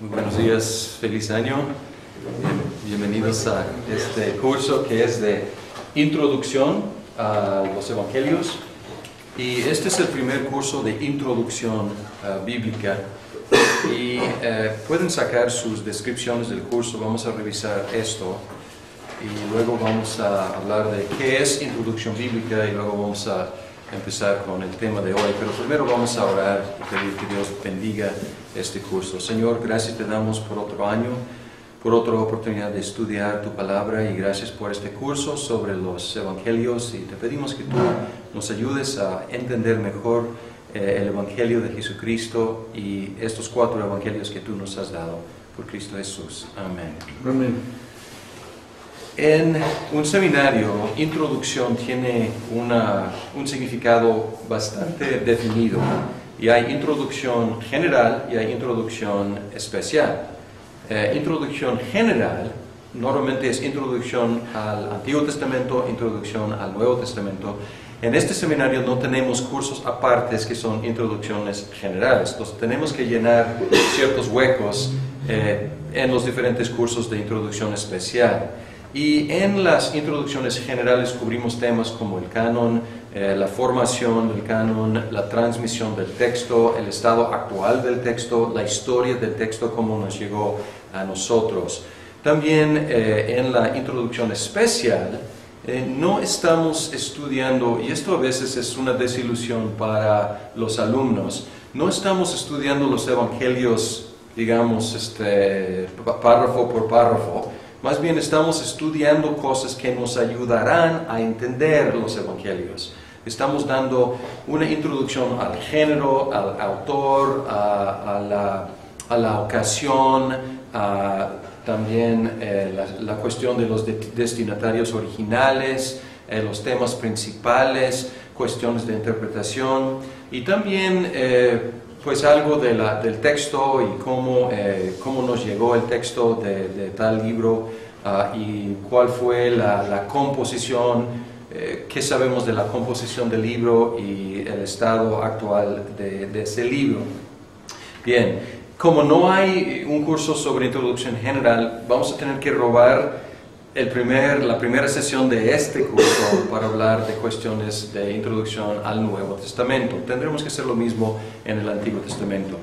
Muy buenos días, feliz año. Bienvenidos a este curso que es de introducción a los evangelios. Y este es el primer curso de introducción bíblica. Y pueden sacar sus descripciones del curso, vamos a revisar esto. Y luego vamos a hablar de qué es introducción bíblica y luego vamos a empezar con el tema de hoy. Pero primero vamos a orar y pedir que Dios bendiga este curso. Señor, gracias te damos por otro año, por otra oportunidad de estudiar tu palabra, y gracias por este curso sobre los evangelios, y te pedimos que tú nos ayudes a entender mejor el evangelio de Jesucristo y estos 4 evangelios que tú nos has dado por Cristo Jesús. Amén. Amén. En un seminario, introducción tiene un significado bastante definido, y hay introducción general y hay introducción especial. Introducción general normalmente es introducción al Antiguo Testamento, introducción al Nuevo Testamento. En este seminario no tenemos cursos apartes que son introducciones generales, entonces tenemos que llenar ciertos huecos en los diferentes cursos de introducción especial. Y en las introducciones generales cubrimos temas como el canon, la formación del canon, la transmisión del texto, el estado actual del texto, la historia del texto, cómo nos llegó a nosotros. También en la introducción especial no estamos estudiando, y esto a veces es una desilusión para los alumnos, no estamos estudiando los evangelios, digamos, párrafo por párrafo. Más bien estamos estudiando cosas que nos ayudarán a entender los evangelios. Estamos dando una introducción al género, al autor, a la ocasión, también la cuestión de los destinatarios originales, los temas principales, cuestiones de interpretación, y también pues algo del texto y cómo nos llegó el texto de tal libro, y cuál fue la composición, qué sabemos de la composición del libro y el estado actual de ese libro. Bien, como no hay un curso sobre introducción general, vamos a tener que robar la primera sesión de este curso para hablar de cuestiones de introducción al Nuevo Testamento. Tendremos que hacer lo mismo en el Antiguo Testamento.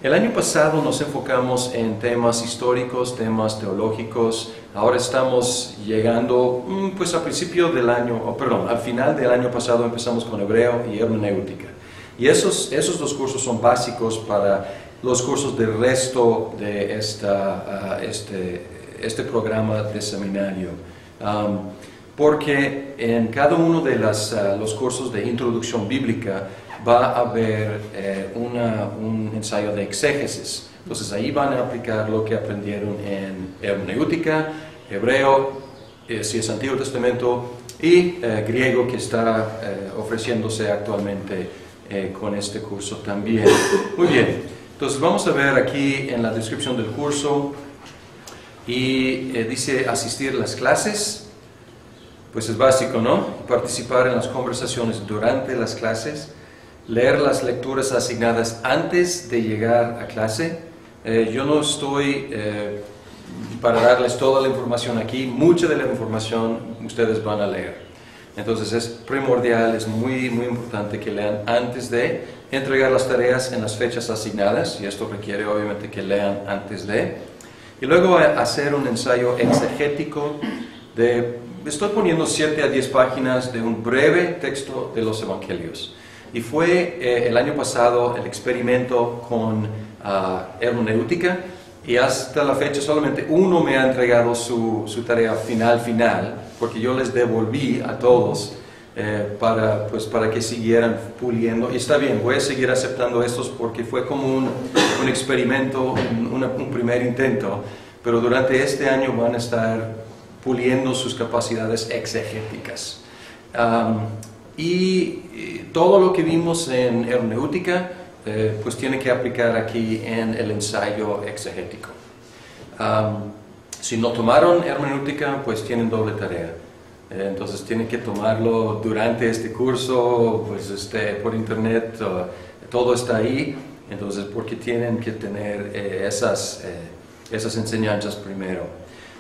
El año pasado nos enfocamos en temas históricos, temas teológicos. Ahora estamos llegando, pues al principio del año, al final del año pasado empezamos con hebreo y hermenéutica. Y esos 2 cursos son básicos para los cursos del resto de este programa de seminario, porque en cada uno de los cursos de introducción bíblica va a haber un ensayo de exégesis. Entonces ahí van a aplicar lo que aprendieron en hermenéutica, hebreo, si es Antiguo Testamento, y griego, que está ofreciéndose actualmente con este curso también. Muy bien, entonces vamos a ver aquí en la descripción del curso. Y dice asistir a las clases, pues es básico, ¿no? Participar en las conversaciones durante las clases, leer las lecturas asignadas antes de llegar a clase. Yo no estoy para darles toda la información aquí, mucha de la información ustedes van a leer. Entonces es primordial, es muy, muy importante que lean antes de entregar las tareas en las fechas asignadas, y esto requiere obviamente que lean antes de. Y luego hacer un ensayo exegético estoy poniendo 7 a 10 páginas de un breve texto de los evangelios. Y fue el año pasado el experimento con hermenéutica, y hasta la fecha solamente uno me ha entregado su tarea final, porque yo les devolví a todos para que siguieran puliendo. Y está bien, voy a seguir aceptando estos porque fue como un experimento, un primer intento, pero durante este año van a estar puliendo sus capacidades exegéticas. Y todo lo que vimos en hermenéutica pues tiene que aplicar aquí en el ensayo exegético. Si no tomaron hermenéutica, pues tienen doble tarea. Entonces tienen que tomarlo durante este curso, pues por internet, todo está ahí. Entonces, porque tienen que tener esas enseñanzas primero.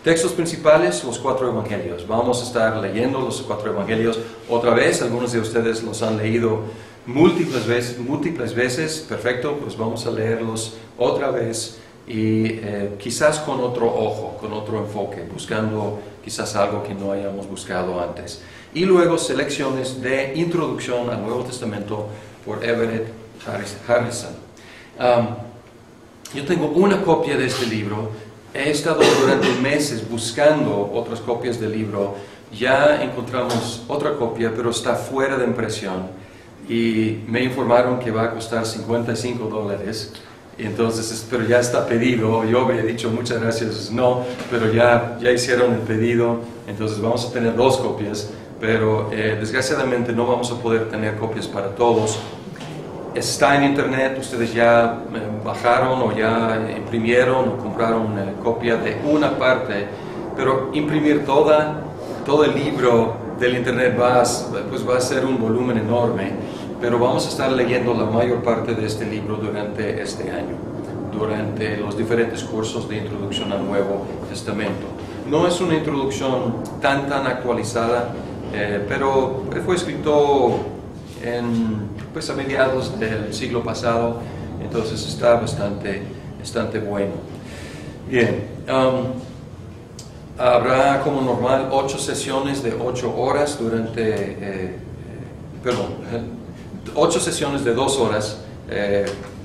Textos principales, los 4 evangelios. Vamos a estar leyendo los 4 evangelios otra vez. Algunos de ustedes los han leído múltiples veces. Perfecto, pues vamos a leerlos otra vez y quizás con otro ojo, con otro enfoque, buscando quizás algo que no hayamos buscado antes. Y luego selecciones de introducción al Nuevo Testamento por Everett Harrison. Yo tengo una copia de este libro. He estado durante meses buscando otras copias del libro. Ya encontramos otra copia, pero está fuera de impresión. Y me informaron que va a costar $55. Entonces, pero ya está pedido. Yo habría dicho muchas gracias, no, pero ya hicieron el pedido. Entonces vamos a tener 2 copias, pero desgraciadamente no vamos a poder tener copias para todos. Está en internet, ustedes ya bajaron o ya imprimieron o compraron una copia de una parte, pero imprimir todo el libro del internet va a ser un volumen enorme, pero vamos a estar leyendo la mayor parte de este libro durante este año, durante los diferentes cursos de introducción al Nuevo Testamento. No es una introducción tan actualizada, pero fue escrito a mediados del siglo pasado, entonces está bastante bueno. Bien, habrá como normal 8 sesiones de 8 horas durante, 8 sesiones de 2 horas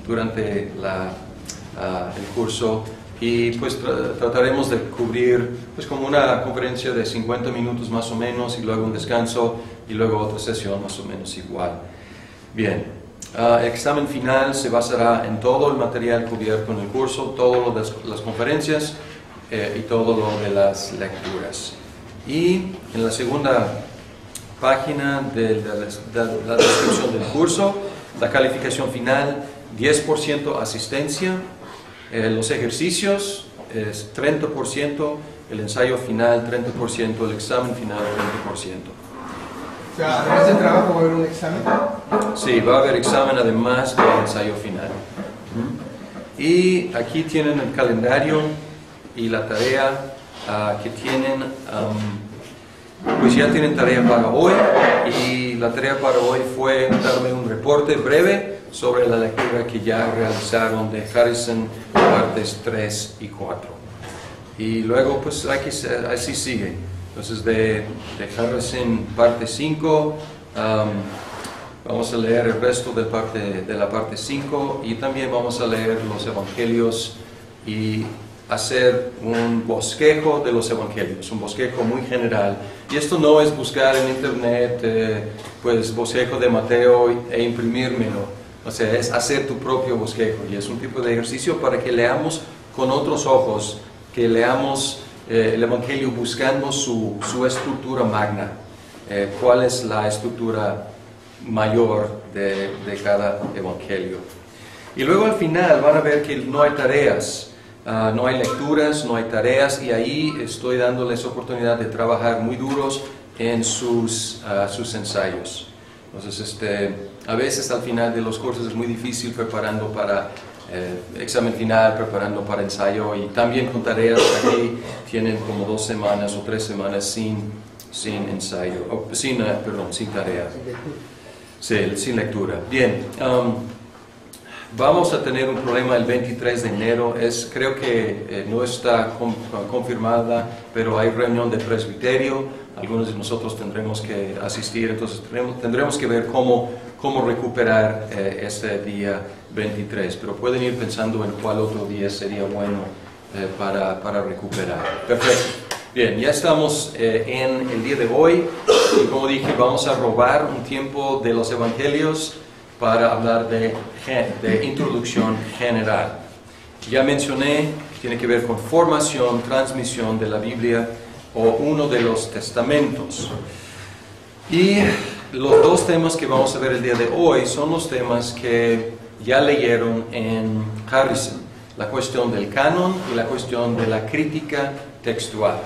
durante el curso, y pues trataremos de cubrir pues como una conferencia de 50 minutos más o menos, y luego un descanso, y luego otra sesión más o menos igual. Bien, el examen final se basará en todo el material cubierto en el curso, todas las conferencias y todo lo de las lecturas. Y en la segunda página de la descripción del curso, la calificación final, 10% asistencia, los ejercicios es 30%, el ensayo final 30%, el examen final 30%. O sea, además del trabajo va a haber un examen. Sí, va a haber examen además del ensayo final. Y aquí tienen el calendario y la tarea que tienen. Pues ya tienen tarea para hoy, y la tarea para hoy fue darme un reporte breve sobre la lectura que ya realizaron de Harrison, partes 3 y 4. Y luego pues así sigue. Entonces de Harrison, parte 5, vamos a leer el resto de la parte 5, y también vamos a leer los evangelios y hacer un bosquejo de los evangelios, un bosquejo muy general. Y esto no es buscar en internet pues bosquejo de Mateo e imprimírmelo, o sea, es hacer tu propio bosquejo, y es un tipo de ejercicio para que leamos con otros ojos, que leamos el evangelio buscando su estructura magna, cuál es la estructura mayor de cada evangelio. Y luego al final van a ver que no hay tareas. No hay lecturas, no hay tareas, y ahí estoy dándoles oportunidad de trabajar muy duros en sus ensayos. Entonces, a veces al final de los cursos es muy difícil preparando para examen final, preparando para ensayo, y también con tareas. Aquí tienen como 2 semanas o 3 semanas sin ensayo, sin tarea. Sin lectura. Bien. Vamos a tener un problema el 23 de enero, creo que no está confirmada, pero hay reunión de presbiterio, algunos de nosotros tendremos que asistir, entonces tendremos que ver cómo recuperar ese día 23, pero pueden ir pensando en cuál otro día sería bueno para recuperar. Perfecto. Bien, ya estamos en el día de hoy, y como dije, vamos a robar un tiempo de los evangelios para hablar de introducción general. Ya mencioné, tiene que ver con formación, transmisión de la Biblia o uno de los testamentos. Y los 2 temas que vamos a ver el día de hoy son los temas que ya leyeron en Harrison: la cuestión del canon y la cuestión de la crítica textual.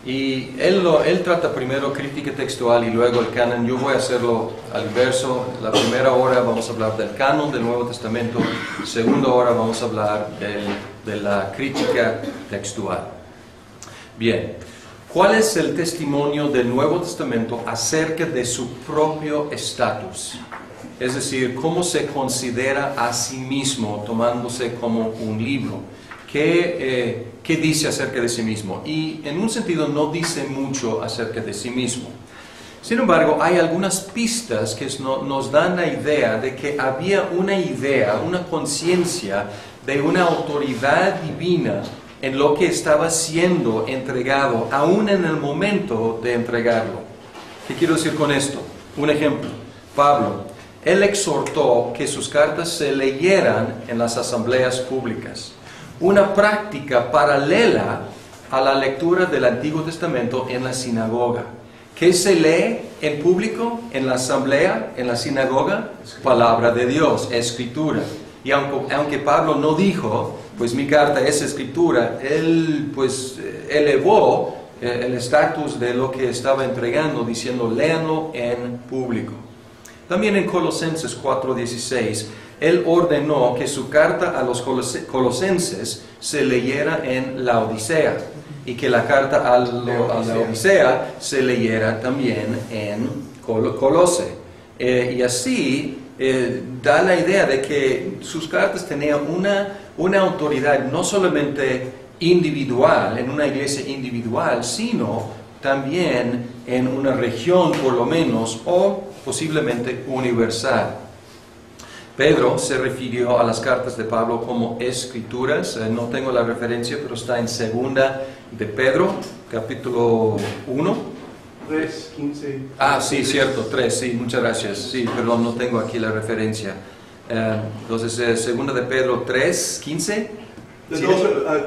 Y él trata primero crítica textual y luego el canon. Yo voy a hacerlo al inverso. La primera hora vamos a hablar del canon del Nuevo Testamento. Segunda hora vamos a hablar de la crítica textual. Bien, ¿cuál es el testimonio del Nuevo Testamento acerca de su propio estatus? Es decir, cómo se considera a sí mismo tomándose como un libro. ¿Qué dice acerca de sí mismo? Y en un sentido no dice mucho acerca de sí mismo. Sin embargo, hay algunas pistas que nos dan la idea de que había una idea, una conciencia de una autoridad divina en lo que estaba siendo entregado, aún en el momento de entregarlo. ¿Qué quiero decir con esto? Un ejemplo, Pablo, él exhortó que sus cartas se leyeran en las asambleas públicas. Una práctica paralela a la lectura del Antiguo Testamento en la sinagoga. ¿Qué se lee en público, en la asamblea, en la sinagoga? Palabra de Dios, escritura. Y aunque Pablo no dijo, pues mi carta es escritura, él pues elevó el estatus de lo que estaba entregando, diciendo, léanlo en público. También en Colosenses 4:16, él ordenó que su carta a los colosenses se leyera en la Odisea y que la carta a la Odisea se leyera también en Colose. Y así da la idea de que sus cartas tenían una autoridad no solamente individual, en una iglesia individual, sino también en una región por lo menos, o posiblemente universal. Pedro se refirió a las cartas de Pablo como escrituras. No tengo la referencia, pero está en segunda de Pedro, capítulo 1. 3:15. Ah, sí, cierto, 3, sí, muchas gracias. Sí, perdón, no tengo aquí la referencia. Entonces, segunda de Pedro 3:15. De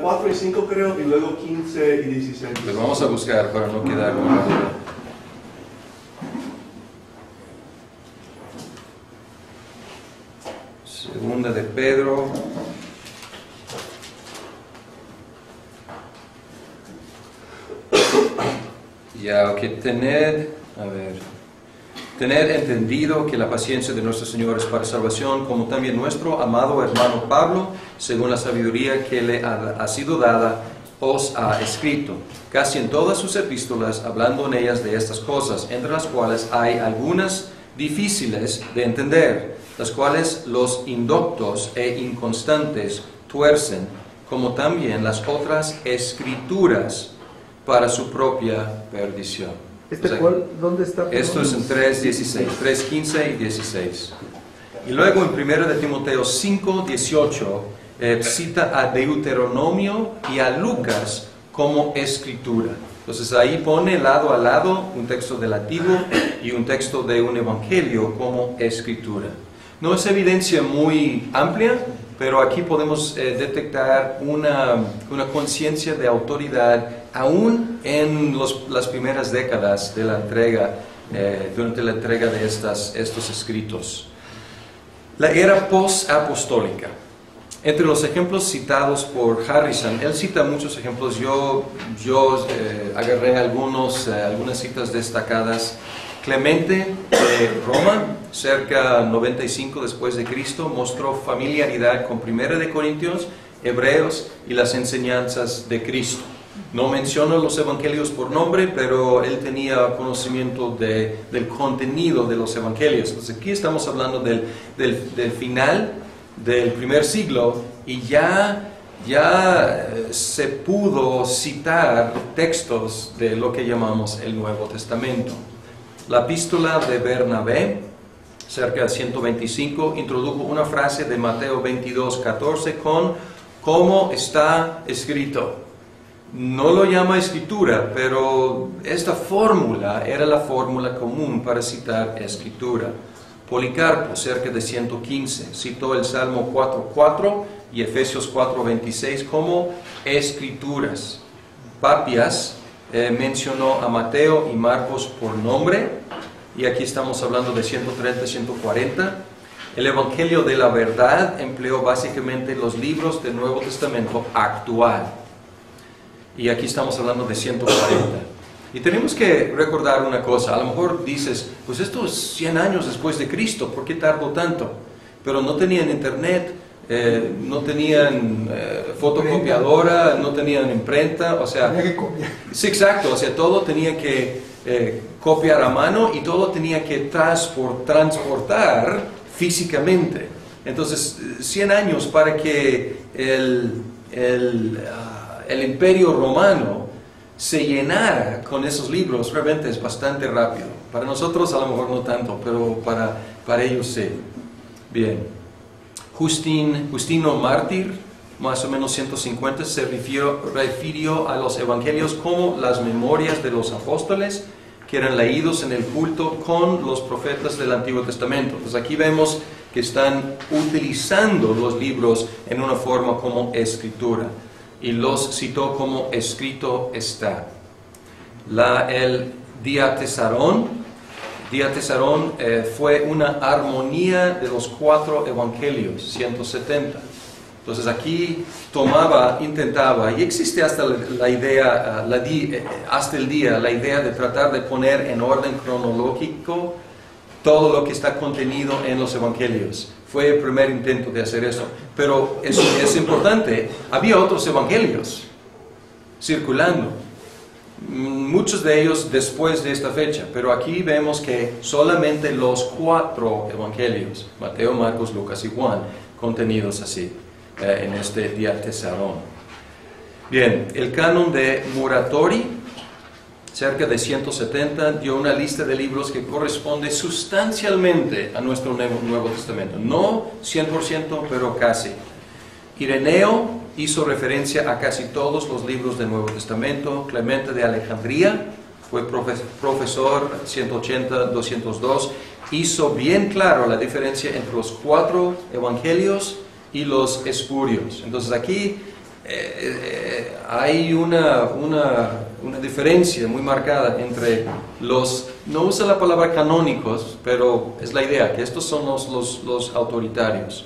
4 y 5 creo, y luego 15 y 16. Pues vamos a buscar para no quedar con la duda. Segunda de Pedro. Ya, que tened entendido que la paciencia de nuestro Señor es para salvación, como también nuestro amado hermano Pablo, según la sabiduría que le ha sido dada, os ha escrito, casi en todas sus epístolas, hablando en ellas de estas cosas, entre las cuales hay algunas difíciles de entender, las cuales los indoctos e inconstantes tuercen, como también las otras escrituras para su propia perdición. ¿Dónde está? Esto es en 3:16, 3:15 y 16. Y luego en 1 de Timoteo 5:18 cita a Deuteronomio y a Lucas como escritura. Entonces ahí pone lado a lado un texto del Antiguo y un texto de un evangelio como escritura. No es evidencia muy amplia, pero aquí podemos detectar una conciencia de autoridad aún en las primeras décadas de la entrega, durante la entrega de estos escritos. La era post-apostólica. Entre los ejemplos citados por Harrison, él cita muchos ejemplos, yo agarré algunas citas destacadas. Clemente de Roma, cerca 95 después de Cristo, mostró familiaridad con 1 de Corintios, Hebreos y las enseñanzas de Cristo. No menciono los evangelios por nombre, pero él tenía conocimiento del contenido de los evangelios. Entonces aquí estamos hablando del final del primer siglo y ya se pudo citar textos de lo que llamamos el Nuevo Testamento. La epístola de Bernabé, cerca de 125, introdujo una frase de Mateo 22:14 con «como está escrito». No lo llama escritura, pero esta fórmula era la fórmula común para citar escritura. Policarpo, cerca de 115, citó el Salmo 4:4 y Efesios 4:26 como escrituras. Papias mencionó a Mateo y Marcos por nombre, y aquí estamos hablando de 130, 140. El Evangelio de la Verdad empleó básicamente los libros del Nuevo Testamento actual. y aquí estamos hablando de 140. Y tenemos que recordar una cosa, a lo mejor dices, pues esto es 100 años después de Cristo, ¿por qué tardó tanto? Pero no tenían internet, no tenían fotocopiadora, no tenían imprenta, o sea... Tenía que copiar. Sí, exacto, o sea, todo tenía que copiar a mano y todo tenía que transportar físicamente. Entonces, 100 años para que el Imperio Romano se llenara con esos libros realmente es bastante rápido. Para nosotros a lo mejor no tanto, pero para ellos sí. Bien. Justino Mártir, más o menos 150, se refirió a los evangelios como las memorias de los apóstoles que eran leídos en el culto con los profetas del Antiguo Testamento. Pues aquí vemos que están utilizando los libros en una forma como escritura, y los citó como escrito está. El Diatesarón fue una armonía de los 4 evangelios, 170. Entonces aquí intentaba, y existe hasta la idea, hasta el día, la idea de tratar de poner en orden cronológico todo lo que está contenido en los evangelios. Fue el primer intento de hacer eso. Pero eso es importante, había otros evangelios circulando, muchos de ellos después de esta fecha, pero aquí vemos que solamente los 4 evangelios, Mateo, Marcos, Lucas y Juan, contenidos así en este Diatesarón. Bien, el canon de Muratori, cerca de 170, dio una lista de libros que corresponde sustancialmente a nuestro Nuevo Testamento. No 100%, pero casi. Ireneo hizo referencia a casi todos los libros del Nuevo Testamento. Clemente de Alejandría fue profesor 180-202. Hizo bien claro la diferencia entre los 4 evangelios y los espurios. Entonces aquí hay una diferencia muy marcada entre los, no usa la palabra canónicos, pero es la idea, que estos son los autoritarios.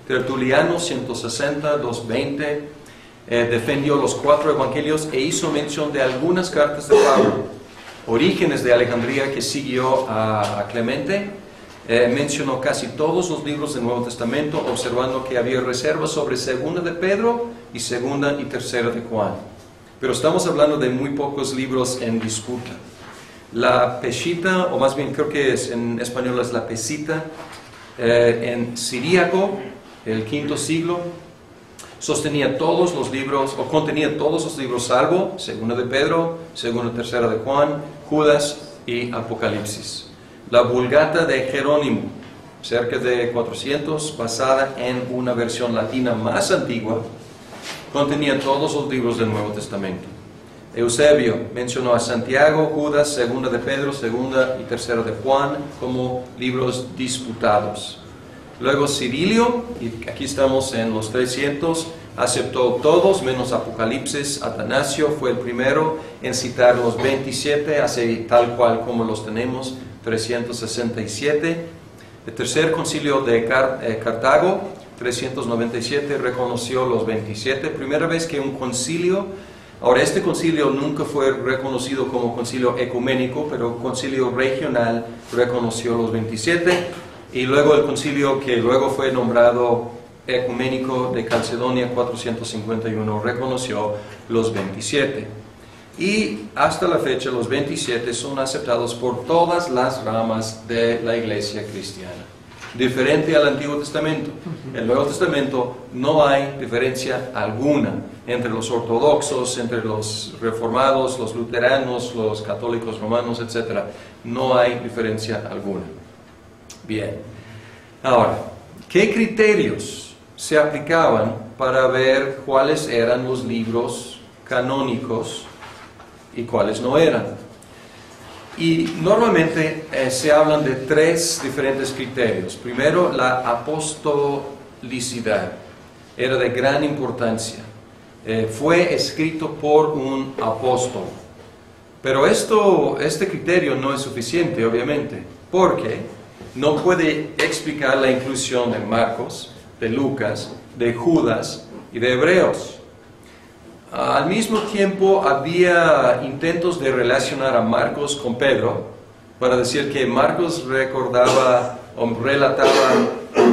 Tertuliano 160-220 defendió los 4 evangelios e hizo mención de algunas cartas de Pablo. Orígenes de Alejandría, que siguió a Clemente, mencionó casi todos los libros del Nuevo Testamento, observando que había reservas sobre 2 de Pedro y 2 y 3 de Juan. Pero estamos hablando de muy pocos libros en disputa. La Peshitta, o más bien creo que en español es la Pesita, en siríaco, el V siglo, sostenía todos los libros, o contenía todos los libros, salvo 2 de Pedro, 2 y 3 de Juan, Judas y Apocalipsis. La Vulgata de Jerónimo, cerca de 400, basada en una versión latina más antigua, contenía todos los libros del Nuevo Testamento. Eusebio mencionó a Santiago, Judas, 2 de Pedro, 2 y 3 de Juan como libros disputados. Luego Cirilio, y aquí estamos en los 300, aceptó todos menos Apocalipsis. Atanasio fue el primero en citar los 27, así tal cual como los tenemos, 367. El tercer concilio de Cartago, 397, reconoció los 27. Primera vez que un concilio, ahora este concilio nunca fue reconocido como concilio ecuménico, pero concilio regional reconoció los 27. Y luego el concilio que luego fue nombrado ecuménico de Calcedonia, 451, reconoció los 27. Y hasta la fecha los 27 son aceptados por todas las ramas de la iglesia cristiana. Diferente al Antiguo Testamento. En el Nuevo Testamento no hay diferencia alguna entre los ortodoxos, entre los reformados, los luteranos, los católicos romanos, etc. No hay diferencia alguna. Bien. Ahora, ¿qué criterios se aplicaban para ver cuáles eran los libros canónicos y cuáles no eran? Y normalmente se hablan de 3 diferentes criterios. Primero, la apostolicidad era de gran importancia. Fue escrito por un apóstol. Pero este criterio no es suficiente, obviamente, porque no puede explicar la inclusión de Marcos, de Lucas, de Judas y de Hebreos. Al mismo tiempo había intentos de relacionar a Marcos con Pedro, para decir que Marcos recordaba o relataba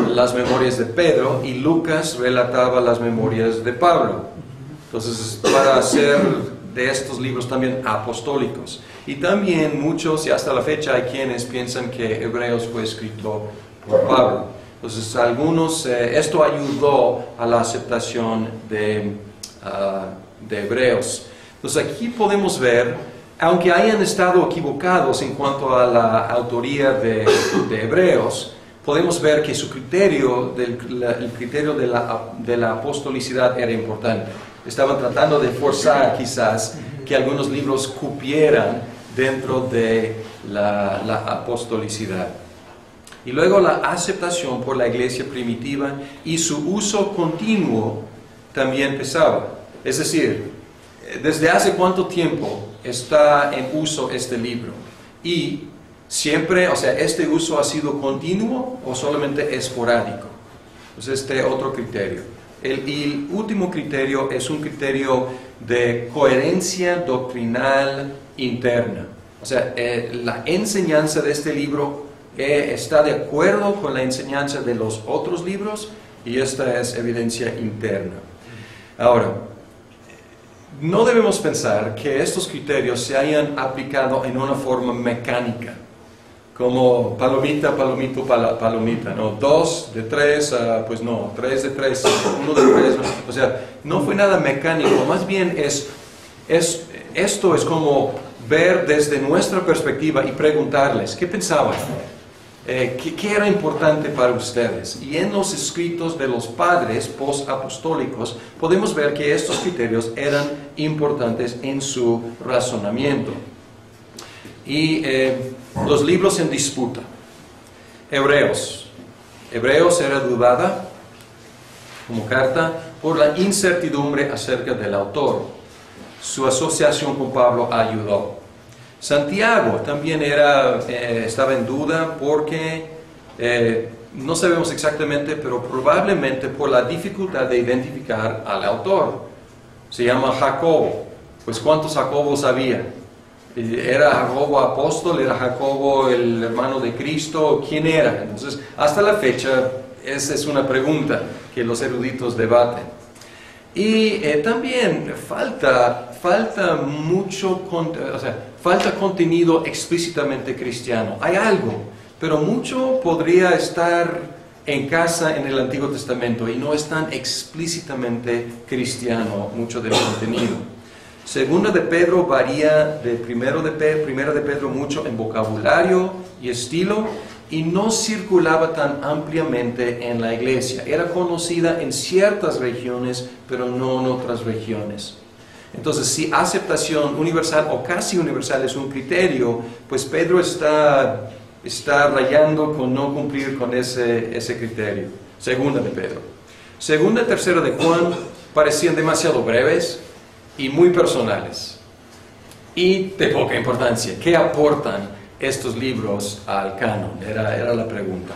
las memorias de Pedro y Lucas relataba las memorias de Pablo. Entonces, para hacer de estos libros también apostólicos. Y también muchos, y hasta la fecha hay quienes piensan que Hebreos fue escrito por Pablo. Entonces, algunos, esto ayudó a la aceptación de Hebreos. Entonces, aquí podemos ver, aunque hayan estado equivocados en cuanto a la autoría de Hebreos, podemos ver que su criterio, el criterio de la apostolicidad era importante. Estaban tratando de forzar quizás que algunos libros cupieran dentro de la apostolicidad. Y luego la aceptación por la iglesia primitiva y su uso continuo también pesaba. Es decir, ¿desde hace cuánto tiempo está en uso este libro? Y siempre, o sea, ¿este uso ha sido continuo o solamente esporádico? Pues este otro criterio. El último criterio es un criterio de coherencia doctrinal interna. O sea, la enseñanza de este libro está de acuerdo con la enseñanza de los otros libros y esta es evidencia interna. Ahora, no debemos pensar que estos criterios se hayan aplicado en una forma mecánica, como palomita, palomito, palomita, ¿no? 2 de 3, pues no, 3 de 3, 1 de 3, o sea, no fue nada mecánico, más bien esto es como ver desde nuestra perspectiva y preguntarles, ¿qué pensaban? ¿Qué era importante para ustedes? Y en los escritos de los padres post-apostólicos podemos ver que estos criterios eran importantes en su razonamiento. Y los libros en disputa. Hebreos era dudada como carta por la incertidumbre acerca del autor. Su asociación con Pablo ayudó. Santiago también estaba en duda porque no sabemos exactamente, pero probablemente por la dificultad de identificar al autor. Se llama Jacobo. Pues ¿cuántos Jacobos había? ¿Era Jacobo apóstol? ¿Era Jacobo el hermano de Cristo? ¿Quién era? Entonces, hasta la fecha, esa es una pregunta que los eruditos debaten. Y también falta contenido explícitamente cristiano. Hay algo, pero mucho podría estar en casa en el Antiguo Testamento y no es tan explícitamente cristiano mucho del contenido. Segunda de Pedro varía de primera de Pedro mucho en vocabulario y estilo y no circulaba tan ampliamente en la iglesia. Era conocida en ciertas regiones, pero no en otras regiones. Entonces, si aceptación universal o casi universal es un criterio, pues Pedro está rayando con no cumplir con ese criterio. Segunda de Pedro. Segunda y tercera de Juan parecían demasiado breves y muy personales y de poca importancia. ¿Qué aportan estos libros al canon? Era la pregunta.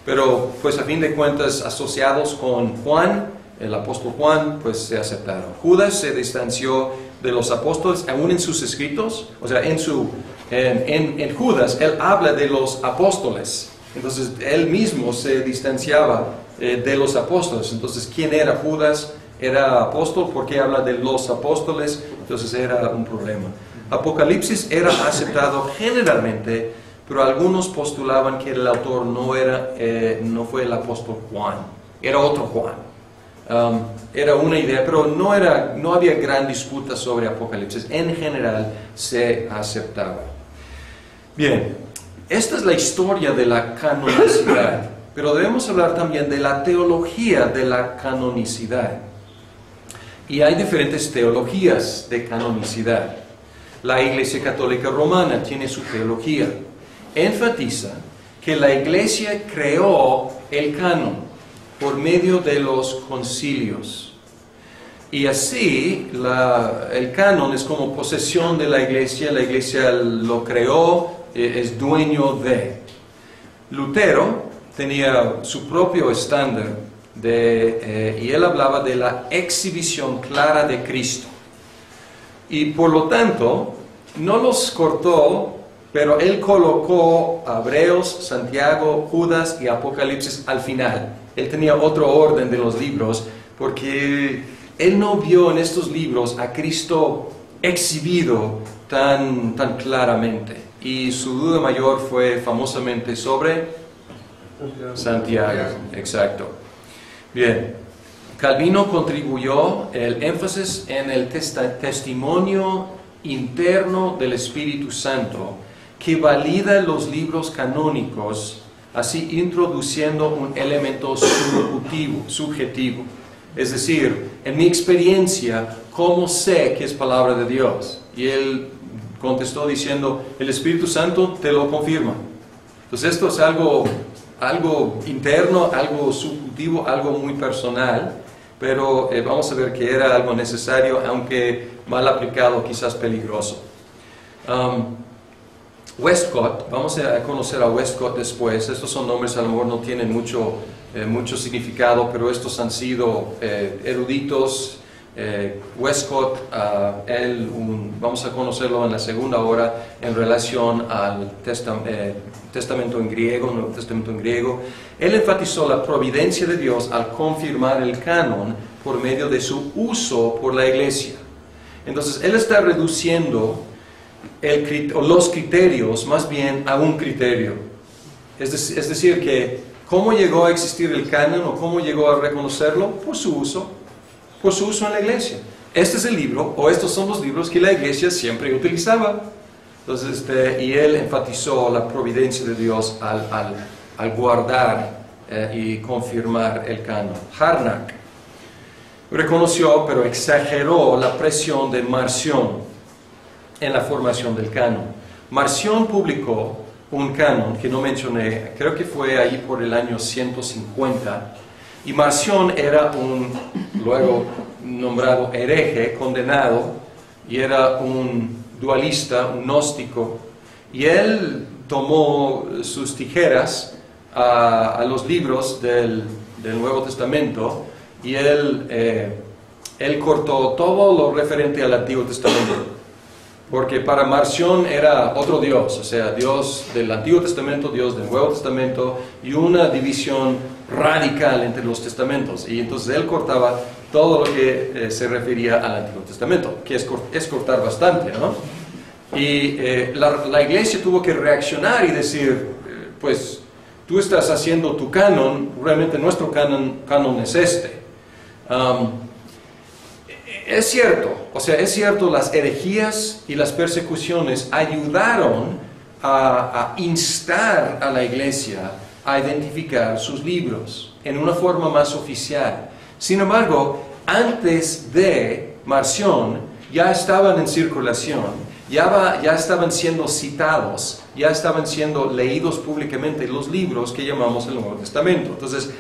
Pero pues a fin de cuentas asociados con Juan, el apóstol Juan, pues se aceptaron. Judas se distanció de los apóstoles aún en sus escritos, o sea, en Judas él habla de los apóstoles, entonces él mismo se distanciaba de los apóstoles. Entonces, ¿quién era Judas? Era apóstol porque habla de los apóstoles, entonces era un problema. Apocalipsis era aceptado generalmente, pero algunos postulaban que el autor no fue el apóstol Juan, era otro Juan. Era una idea, pero no había gran disputa sobre Apocalipsis. En general se aceptaba. Bien, esta es la historia de la canonicidad, pero debemos hablar también de la teología de la canonicidad. Y hay diferentes teologías de canonicidad. La Iglesia Católica Romana tiene su teología. Enfatiza que la Iglesia creó el canon por medio de los concilios. Y así el canon es como posesión de la Iglesia lo creó, es dueño de. Lutero tenía su propio estándar y él hablaba de la exhibición clara de Cristo. Y por lo tanto, no los cortó, pero él colocó Hebreos, Santiago, Judas y Apocalipsis al final. Él tenía otro orden de los libros porque él no vio en estos libros a Cristo exhibido tan claramente. Y su duda mayor fue famosamente sobre Santiago. Exacto. Bien. Calvino contribuyó el énfasis en el testimonio interno del Espíritu Santo que valida los libros canónicos, así introduciendo un elemento subjetivo. Es decir, en mi experiencia, ¿cómo sé que es palabra de Dios? Y él contestó diciendo, el Espíritu Santo te lo confirma. Entonces esto es algo interno, algo subjetivo, algo muy personal, pero vamos a ver que era algo necesario, aunque mal aplicado, quizás peligroso. Westcott, vamos a conocer a Westcott después. Estos son nombres, a lo mejor no tienen mucho significado, pero estos han sido eruditos. Westcott, vamos a conocerlo en la segunda hora en relación al testamento en griego, Nuevo Testamento en griego. Él enfatizó la providencia de Dios al confirmar el canon por medio de su uso por la iglesia. Entonces, él está reduciendo los criterios más bien a un criterio. Es decir, que ¿cómo llegó a existir el canon o cómo llegó a reconocerlo? Por su uso en la iglesia. Este es el libro, o estos son los libros que la iglesia siempre utilizaba. Entonces, y él enfatizó la providencia de Dios al guardar y confirmar el canon. Harnack reconoció, pero exageró la presión de Marción en la formación del canon. Marción publicó un canon que no mencioné, creo que fue ahí por el año 150, y Marción era luego nombrado hereje, condenado, y era un dualista, un gnóstico, y él tomó sus tijeras a los libros del Nuevo Testamento, y él cortó todo lo referente al Antiguo Testamento, porque para Marción era otro Dios, o sea, Dios del Antiguo Testamento, Dios del Nuevo Testamento, y una división radical entre los testamentos, y entonces él cortaba todo lo que se refería al Antiguo Testamento, que es cortar bastante, ¿no? Y la iglesia tuvo que reaccionar y decir, pues, tú estás haciendo tu canon, realmente nuestro canon es este. Es cierto, las herejías y las persecuciones ayudaron a instar a la iglesia a identificar sus libros en una forma más oficial. Sin embargo, antes de Marción ya estaban en circulación, ya estaban siendo citados, ya estaban siendo leídos públicamente los libros que llamamos el Nuevo Testamento. Entonces,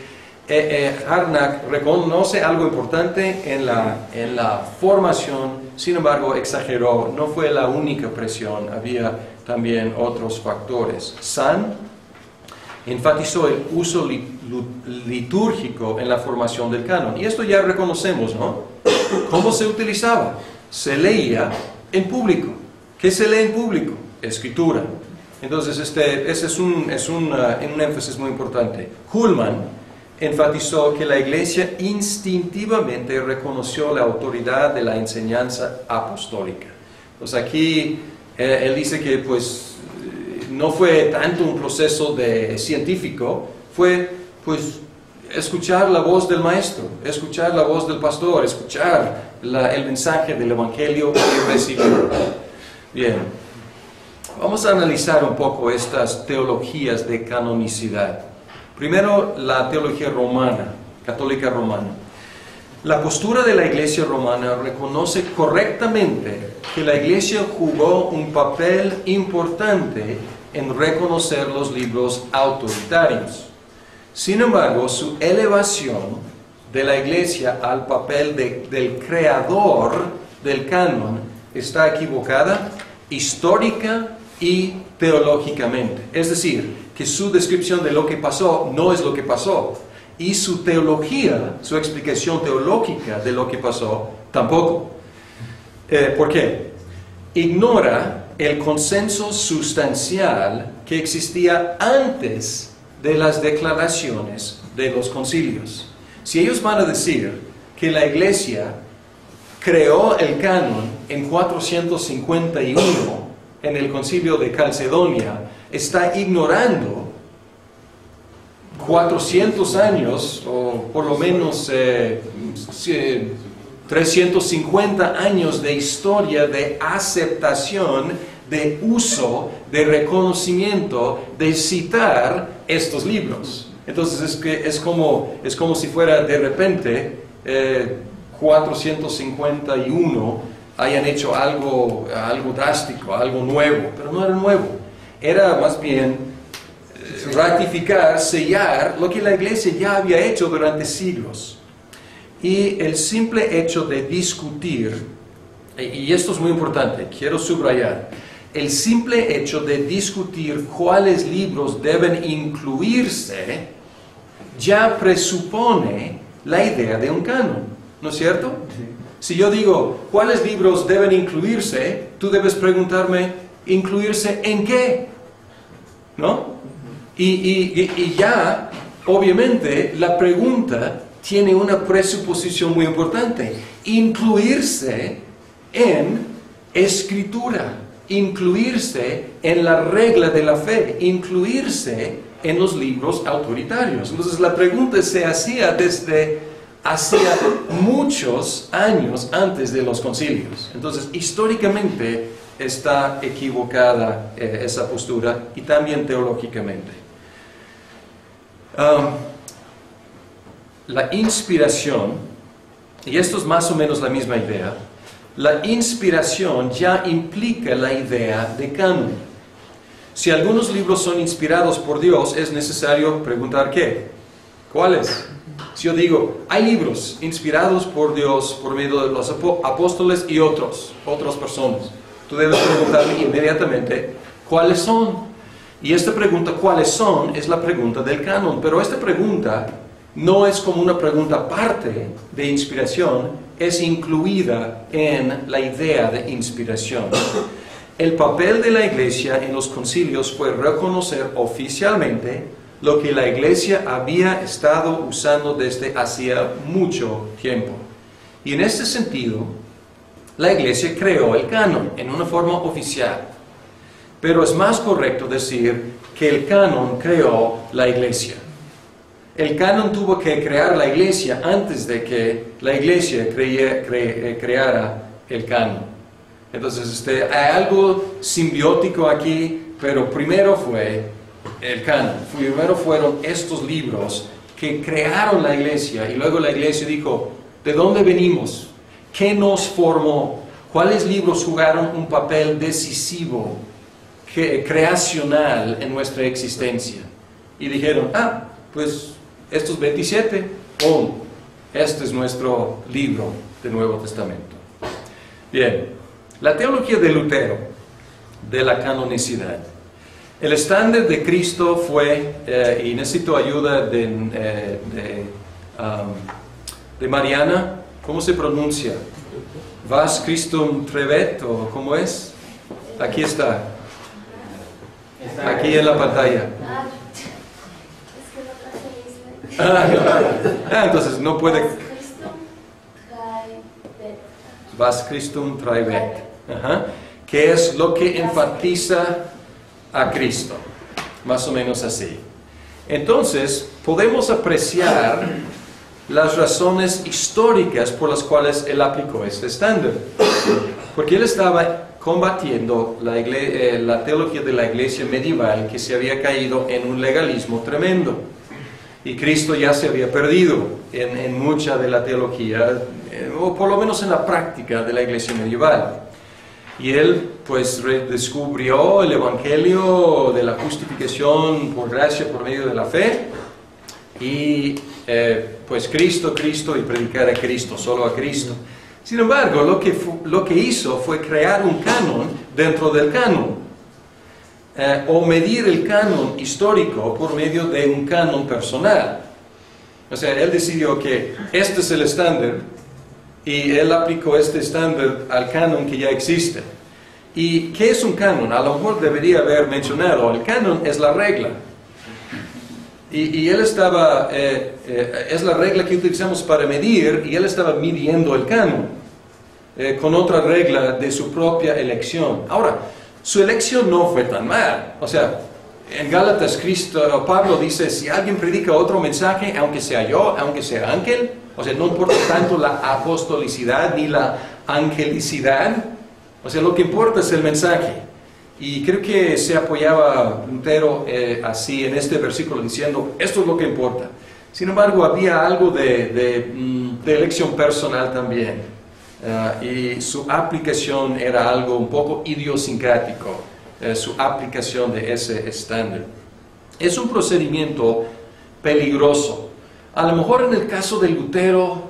Harnack reconoce algo importante en la formación, sin embargo exageró, no fue la única presión, había también otros factores. San enfatizó el uso litúrgico en la formación del canon, y esto ya reconocemos, ¿no? ¿Cómo se utilizaba? Se leía en público. ¿Qué se lee en público? Escritura. Entonces ese es un énfasis muy importante. Kuhlman enfatizó que la iglesia instintivamente reconoció la autoridad de la enseñanza apostólica. Entonces aquí él dice que pues no fue tanto un proceso científico, fue pues escuchar la voz del maestro, escuchar la voz del pastor, escuchar el mensaje del evangelio y recibirlo. Bien, vamos a analizar un poco estas teologías de canonicidad. Primero, la teología romana, católica romana. La postura de la iglesia romana reconoce correctamente que la iglesia jugó un papel importante en reconocer los libros autoritarios. Sin embargo, su elevación de la iglesia al papel del creador del canon está equivocada histórica y teológicamente. Es decir, que su descripción de lo que pasó no es lo que pasó, y su teología, su explicación teológica de lo que pasó, tampoco. ¿Por qué? Ignora el consenso sustancial que existía antes de las declaraciones de los concilios. Si ellos van a decir que la Iglesia creó el canon en 451 en el concilio de Calcedonia, está ignorando 400 años, o por lo menos 350 años de historia de aceptación, de uso, de reconocimiento, de citar estos libros. Entonces es como si fuera de repente 451 hayan hecho algo drástico, algo nuevo, pero no era nuevo, era más bien ratificar, sellar lo que la Iglesia ya había hecho durante siglos. Y el simple hecho de discutir, y esto es muy importante, quiero subrayar, el simple hecho de discutir cuáles libros deben incluirse ya presupone la idea de un canon, ¿no es cierto? Sí. Si yo digo, ¿cuáles libros deben incluirse? Tú debes preguntarme, ¿incluirse en qué? ¿No? Y ya, obviamente, la pregunta tiene una presuposición muy importante. Incluirse en escritura, incluirse en la regla de la fe, incluirse en los libros autoritarios. Entonces la pregunta se hacía hacía muchos años antes de los concilios. Entonces históricamente está equivocada esa postura y también teológicamente. La inspiración, y esto es más o menos la misma idea, la inspiración ya implica la idea de canon. Si algunos libros son inspirados por Dios, es necesario preguntar ¿qué? ¿Cuáles? Si yo digo, hay libros inspirados por Dios por medio de los apóstoles y otras personas, tú debes preguntarme inmediatamente ¿cuáles son? Y esta pregunta, ¿cuáles son? Es la pregunta del canon, pero esta pregunta no es como una pregunta aparte de inspiración, es incluida en la idea de inspiración. El papel de la Iglesia en los concilios fue reconocer oficialmente lo que la Iglesia había estado usando desde hacía mucho tiempo. Y en este sentido, la Iglesia creó el canon en una forma oficial. Pero es más correcto decir que el canon creó la Iglesia. El canon tuvo que crear la Iglesia antes de que la Iglesia creara el canon. Entonces hay algo simbiótico aquí, pero primero fue el canon. Primero fueron estos libros que crearon la Iglesia y luego la Iglesia dijo, ¿de dónde venimos? ¿Qué nos formó? ¿Cuáles libros jugaron un papel decisivo, creacional en nuestra existencia? Y dijeron, pues estos 27, este es nuestro libro del Nuevo Testamento. Bien, la teología de Lutero, de la canonicidad. El estándar de Cristo fue, y necesito ayuda de Mariana, ¿cómo se pronuncia? Vas Christum Trevet, o ¿cómo es? Aquí está. Aquí en la pantalla. Entonces no puede. Vas Christum Trevet. Que es lo que enfatiza a Cristo. Más o menos así. Entonces, podemos apreciar las razones históricas por las cuales él aplicó este estándar. Porque él estaba combatiendo la teología de la iglesia medieval que se había caído en un legalismo tremendo. Y Cristo ya se había perdido en mucha de la teología, o por lo menos en la práctica de la iglesia medieval. Y él pues redescubrió el evangelio de la justificación por gracia por medio de la fe. Y pues Cristo y predicar a Cristo, solo a Cristo. Sin embargo, lo que hizo fue crear un canon dentro del canon. O medir el canon histórico por medio de un canon personal. O sea, él decidió que este es el estándar Y él aplicó este estándar al canon que ya existe. ¿Y qué es un canon? A lo mejor debería haber mencionado, el canon es la regla. Y él estaba, es la regla que utilizamos para medir, y él estaba midiendo el canon con otra regla de su propia elección. Ahora, su elección no fue tan mal. O sea, en Gálatas Pablo dice, si alguien predica otro mensaje, aunque sea yo, aunque sea ángel, o sea, no importa tanto la apostolicidad ni la angelicidad, o sea, lo que importa es el mensaje. Y creo que se apoyaba Lutero así en este versículo diciendo, esto es lo que importa. Sin embargo, había algo de elección personal también. Y su aplicación era algo un poco idiosincrático, su aplicación de ese estándar. Es un procedimiento peligroso. A lo mejor en el caso de Lutero,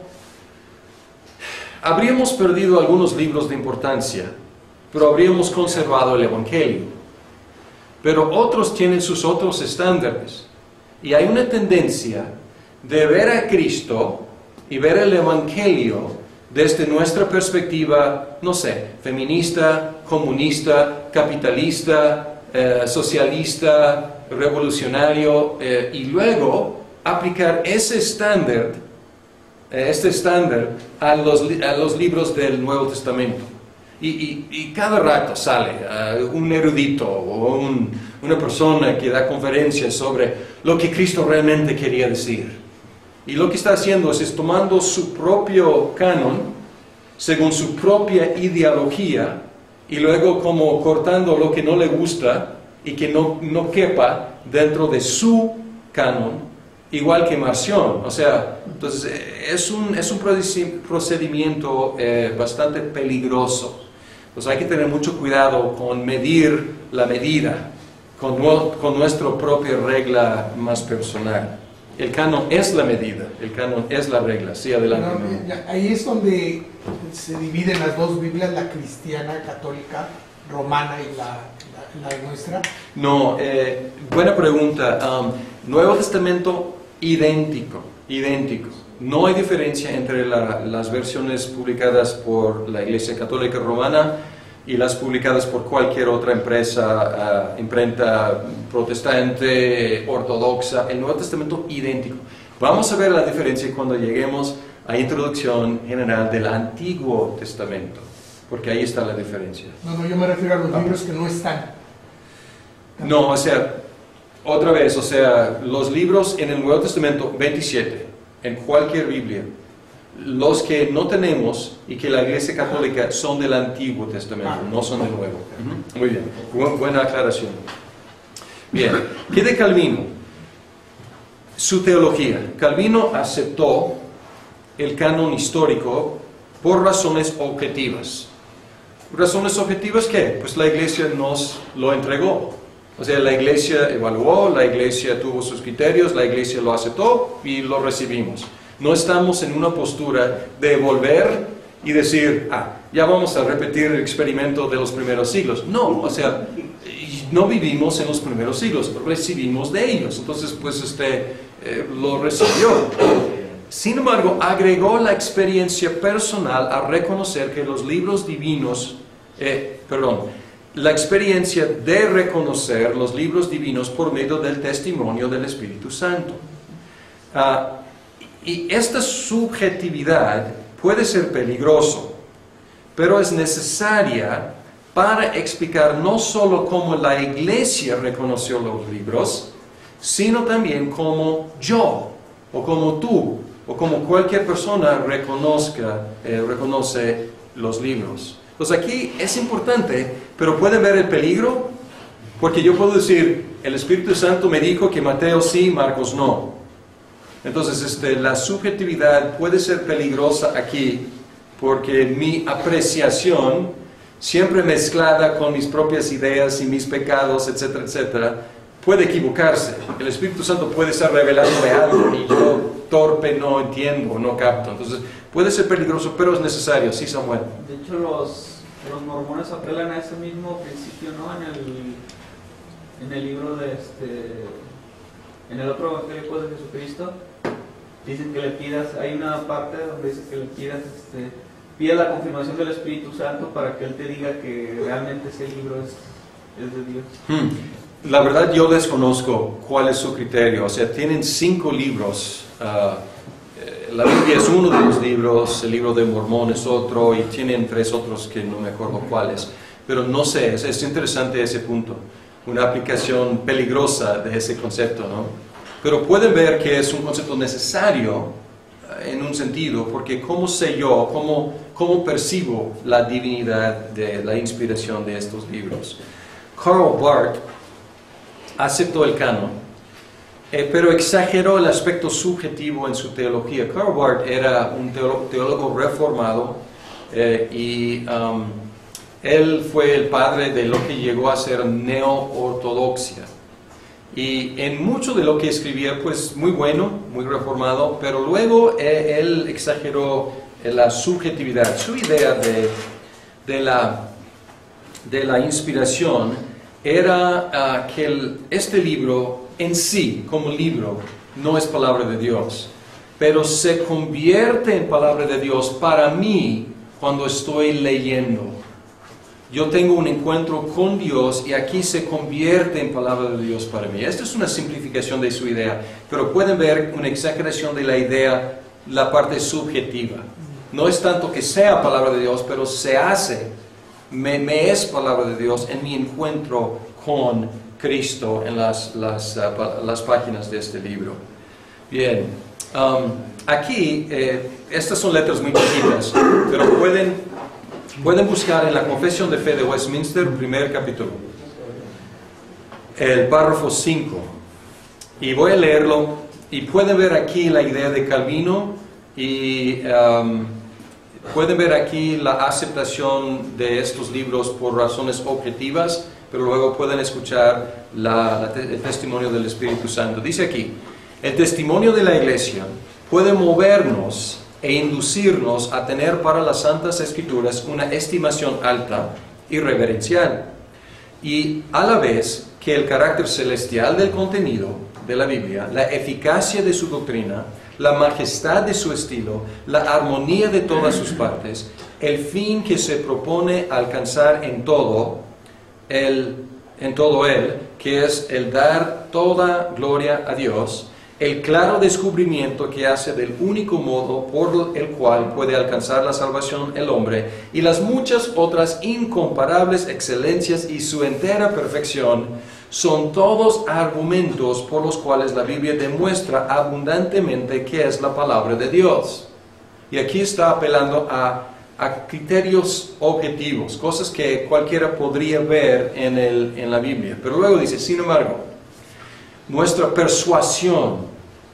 habríamos perdido algunos libros de importancia, pero habríamos conservado el Evangelio. Pero otros tienen sus otros estándares. Y hay una tendencia de ver a Cristo y ver el Evangelio desde nuestra perspectiva, no sé, feminista, comunista, capitalista, socialista, revolucionario, y luego aplicar ese estándar, este estándar a los libros del Nuevo Testamento. Y cada rato sale un erudito o una persona que da conferencias sobre lo que Cristo realmente quería decir. Y lo que está haciendo es tomando su propio canon, según su propia ideología, y luego como cortando lo que no le gusta y que no quepa dentro de su canon, igual que Marción. O sea, entonces es un procedimiento bastante peligroso. Pues hay que tener mucho cuidado con medir la medida, con nuestra propia regla más personal. El canon es la medida, el canon es la regla. Sí, adelante. No, ahí es donde se dividen las dos Biblias, la cristiana, católica, romana y la nuestra. No, buena pregunta. Nuevo Testamento idéntico. No hay diferencia entre las versiones publicadas por la Iglesia Católica Romana y las publicadas por cualquier otra empresa, imprenta protestante, ortodoxa. El Nuevo Testamento idéntico. Vamos a ver la diferencia cuando lleguemos a introducción general del Antiguo Testamento, porque ahí está la diferencia. No, yo me refiero a los libros que no están. No, o sea, otra vez, o sea, los libros en el Nuevo Testamento 27, en cualquier Biblia, los que no tenemos y que la Iglesia Católica son del Antiguo Testamento, no son del Nuevo. Muy bien, buena aclaración. Bien, ¿qué de Calvino? Su teología. Calvino aceptó el canon histórico por razones objetivas. ¿Razones objetivas qué? Pues la Iglesia nos lo entregó. O sea, la Iglesia evaluó, la Iglesia tuvo sus criterios, la Iglesia lo aceptó y lo recibimos. No estamos en una postura de volver y decir, ya vamos a repetir el experimento de los primeros siglos. No, o sea, no vivimos en los primeros siglos, recibimos de ellos. Entonces, pues lo recibió. Sin embargo, agregó la experiencia personal a reconocer que los libros divinos, la experiencia de reconocer los libros divinos por medio del testimonio del Espíritu Santo. Y esta subjetividad puede ser peligroso, pero es necesaria para explicar no solo cómo la Iglesia reconoció los libros, sino también cómo yo, o como tú, o como cualquier persona reconoce los libros. Pues aquí es importante, pero ¿pueden ver el peligro? Porque yo puedo decir, el Espíritu Santo me dijo que Mateo sí, Marcos no. Entonces, la subjetividad puede ser peligrosa aquí, porque mi apreciación, siempre mezclada con mis propias ideas y mis pecados, etcétera, etcétera, puede equivocarse. El Espíritu Santo puede estar revelándome algo y yo, torpe, no entiendo, no capto. Entonces, puede ser peligroso, pero es necesario. Sí, Samuel. De hecho, los mormones apelan a ese mismo principio, ¿no? En el libro en el otro Evangelio de Jesucristo, dicen que le pidas, hay una parte donde dice que le pidas, pida la confirmación del Espíritu Santo para que Él te diga que realmente ese libro es de Dios. La verdad yo desconozco cuál es su criterio, o sea, tienen 5 libros, la Biblia es uno de los libros, el libro de Mormón es otro, y tienen 3 otros que no me acuerdo cuáles, pero no sé, es interesante ese punto, una aplicación peligrosa de ese concepto, ¿no? Pero pueden ver que es un concepto necesario en un sentido, porque ¿cómo sé yo, cómo percibo la divinidad de la inspiración de estos libros? Karl Barth aceptó el canon, pero exageró el aspecto subjetivo en su teología. Karl Barth era un teólogo reformado y él fue el padre de lo que llegó a ser neo-ortodoxia. Y en mucho de lo que escribía, pues muy bueno, muy reformado, pero luego él exageró la subjetividad. Su idea de la inspiración era que este libro en sí, como libro, no es palabra de Dios, pero se convierte en palabra de Dios para mí cuando estoy leyendo. Yo tengo un encuentro con Dios y aquí se convierte en palabra de Dios para mí. Esta es una simplificación de su idea, pero pueden ver una exageración de la idea, la parte subjetiva. No es tanto que sea palabra de Dios, pero se hace, me es palabra de Dios en mi encuentro con Cristo en las páginas de este libro. Bien, aquí, estas son letras muy chiquitas, pero pueden buscar en la Confesión de Fe de Westminster, primer capítulo, el párrafo 5, y voy a leerlo, y pueden ver aquí la idea de Calvino, y pueden ver aquí la aceptación de estos libros por razones objetivas, pero luego pueden escuchar el testimonio del Espíritu Santo. Dice aquí, el testimonio de la Iglesia puede movernos e inducirnos a tener para las Santas Escrituras una estimación alta y reverencial, y a la vez que el carácter celestial del contenido de la Biblia, la eficacia de su doctrina, la majestad de su estilo, la armonía de todas sus partes, el fin que se propone alcanzar en todo él, que es el dar toda gloria a Dios, el claro descubrimiento que hace del único modo por el cual puede alcanzar la salvación el hombre, y las muchas otras incomparables excelencias y su entera perfección, son todos argumentos por los cuales la Biblia demuestra abundantemente que es la palabra de Dios. Y aquí está apelando a criterios objetivos, cosas que cualquiera podría ver en la Biblia. Pero luego dice, sin embargo, nuestra persuasión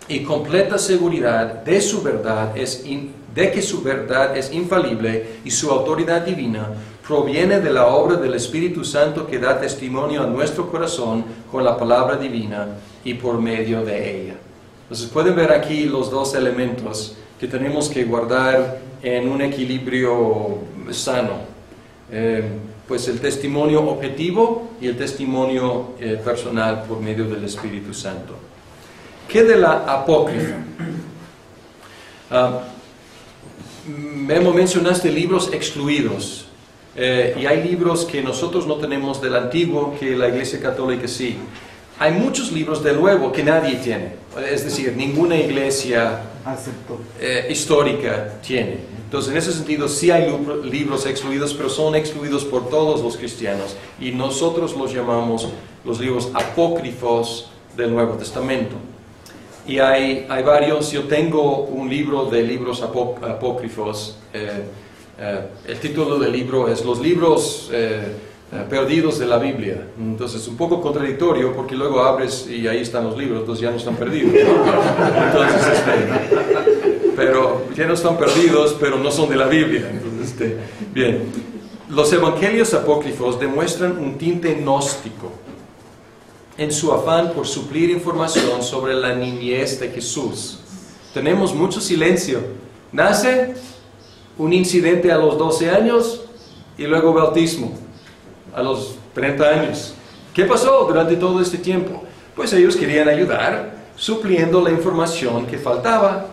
y completa seguridad de su verdad de que su verdad es infalible y su autoridad divina proviene de la obra del Espíritu Santo que da testimonio a nuestro corazón con la palabra divina y por medio de ella. Entonces pueden ver aquí los dos elementos que tenemos que guardar en un equilibrio sano. Pues el testimonio objetivo y el testimonio personal por medio del Espíritu Santo. ¿Qué de la apócrifa? Memo, mencionaste libros excluidos. Y hay libros que nosotros no tenemos del Antiguo que la Iglesia Católica sí. Hay muchos libros del Nuevo que nadie tiene. Es decir, ninguna iglesia histórica tiene. Entonces, en ese sentido, sí hay libros excluidos, pero son excluidos por todos los cristianos. Y nosotros los llamamos los libros apócrifos del Nuevo Testamento. Y hay varios. Yo tengo un libro de libros apócrifos. El título del libro es Los libros perdidos de la Biblia. Entonces, un poco contradictorio, porque luego abres y ahí están los libros, entonces ya no están perdidos, ¿no? Entonces, pero ya no están perdidos, pero no son de la Biblia. Entonces, bien. Los evangelios apócrifos demuestran un tinte gnóstico en su afán por suplir información sobre la niñez de Jesús. Tenemos mucho silencio. Nace, un incidente a los 12 años y luego bautismo a los 30 años. ¿Qué pasó durante todo este tiempo? Pues ellos querían ayudar supliendo la información que faltaba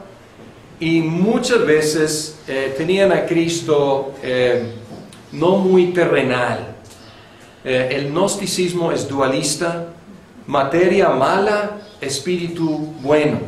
y muchas veces tenían a Cristo no muy terrenal. El gnosticismo es dualista, materia mala, espíritu bueno.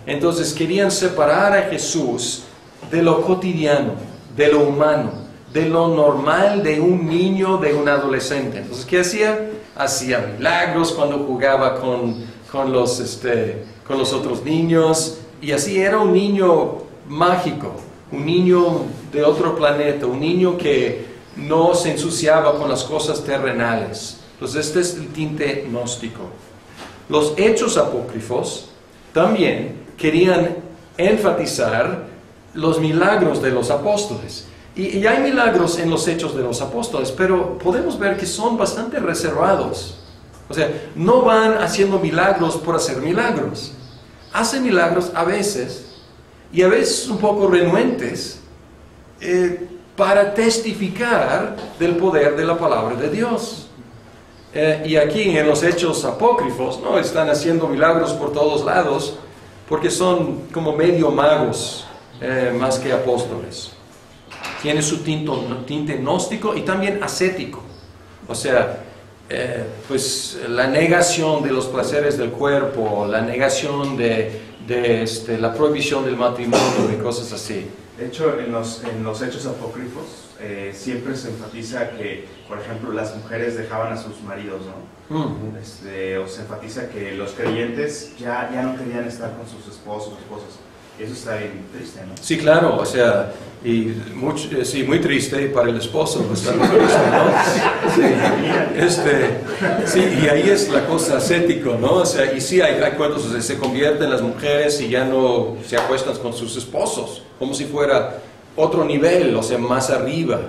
Entonces querían separar a Jesús de lo cotidiano, de lo humano, de lo normal de un niño, de un adolescente. Entonces, ¿qué hacía? Hacía milagros cuando jugaba con los otros niños, y así era un niño mágico, un niño de otro planeta, un niño que no se ensuciaba con las cosas terrenales. Entonces este es el tinte gnóstico. Los hechos apócrifos también querían enfatizar los milagros de los apóstoles. Y hay milagros en los hechos de los apóstoles, pero podemos ver que son bastante reservados. O sea, no van haciendo milagros por hacer milagros. Hacen milagros a veces, y a veces un poco renuentes, para testificar del poder de la palabra de Dios. Y aquí en los hechos apócrifos, no están haciendo milagros por todos lados, porque son como medio magos, más que apóstoles. Tiene su tinte gnóstico y también ascético. O sea, pues la negación de los placeres del cuerpo, la negación de la prohibición del matrimonio y cosas así. De hecho, en los hechos apócrifos siempre se enfatiza que, por ejemplo, las mujeres dejaban a sus maridos, ¿no? O se enfatiza que los creyentes ya no querían estar con sus esposos o esposas. Eso está bien triste, ¿no? Sí, claro, o sea, y sí, muy triste para el esposo, bastante triste, ¿no? Sí, y ahí es la cosa ascético, ¿no? O sea, y sí, hay cuentos, o sea, se convierten las mujeres y ya no se acuestan con sus esposos, como si fuera otro nivel, o sea, más arriba.